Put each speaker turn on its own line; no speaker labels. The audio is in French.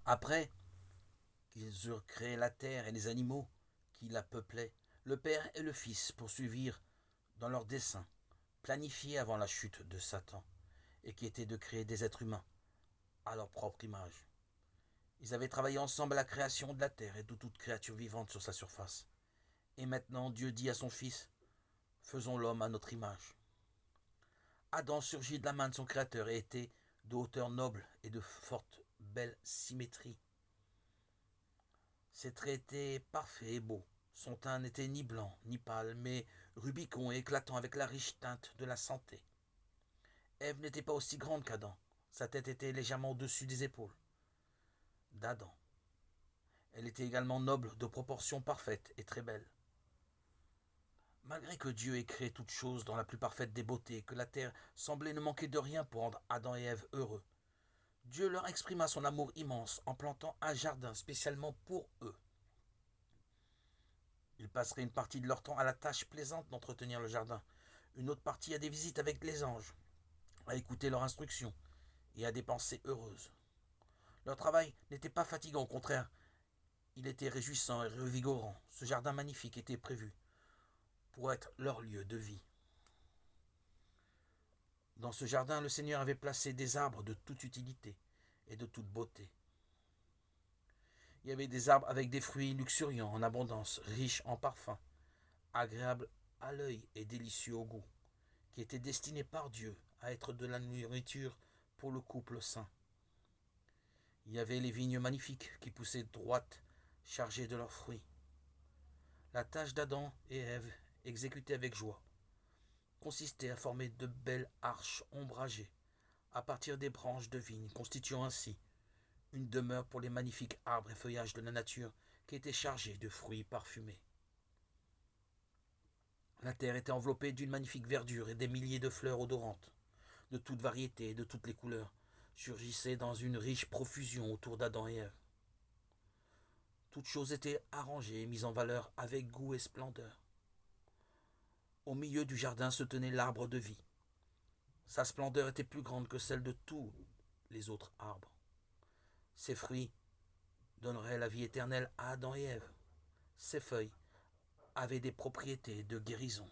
Après qu'ils eurent créé la terre et les animaux qui la peuplaient, le Père et le Fils poursuivirent dans leur dessein, planifié avant la chute de Satan, et qui était de créer des êtres humains à leur propre image. Ils avaient travaillé ensemble à la création de la terre et de toute créature vivante sur sa surface. Et maintenant Dieu dit à son Fils, faisons l'homme à notre image. Adam surgit de la main de son Créateur et était de hauteur noble et de forte belle symétrie. Ses traits étaient parfaits et beaux. Son teint n'était ni blanc ni pâle, mais rubicond et éclatant avec la riche teinte de la santé. Ève n'était pas aussi grande qu'Adam. Sa tête était légèrement au-dessus des épaules d'Adam. Elle était également noble, de proportions parfaites et très belle. Malgré que Dieu ait créé toutes choses dans la plus parfaite des beautés et que la terre semblait ne manquer de rien pour rendre Adam et Ève heureux, Dieu leur exprima son amour immense en plantant un jardin spécialement pour eux. Ils passeraient une partie de leur temps à la tâche plaisante d'entretenir le jardin, une autre partie à des visites avec les anges, à écouter leurs instructions et à des pensées heureuses. Leur travail n'était pas fatigant, au contraire, il était réjouissant et revigorant. Ce jardin magnifique était prévu pour être leur lieu de vie. Dans ce jardin, le Seigneur avait placé des arbres de toute utilité et de toute beauté. Il y avait des arbres avec des fruits luxuriants en abondance, riches en parfums, agréables à l'œil et délicieux au goût, qui étaient destinés par Dieu à être de la nourriture pour le couple saint. Il y avait les vignes magnifiques qui poussaient droites, chargées de leurs fruits. La tâche d'Adam et Ève, exécutée avec joie, consistait à former de belles arches ombragées à partir des branches de vigne, constituant ainsi une demeure pour les magnifiques arbres et feuillages de la nature qui étaient chargés de fruits parfumés. La terre était enveloppée d'une magnifique verdure et des milliers de fleurs odorantes, de toutes variétés et de toutes les couleurs, surgissaient dans une riche profusion autour d'Adam et Ève. Toutes choses étaient arrangées et mises en valeur avec goût et splendeur. Au milieu du jardin se tenait l'arbre de vie. Sa splendeur était plus grande que celle de tous les autres arbres. Ses fruits donneraient la vie éternelle à Adam et Ève. Ses feuilles avaient des propriétés de guérison.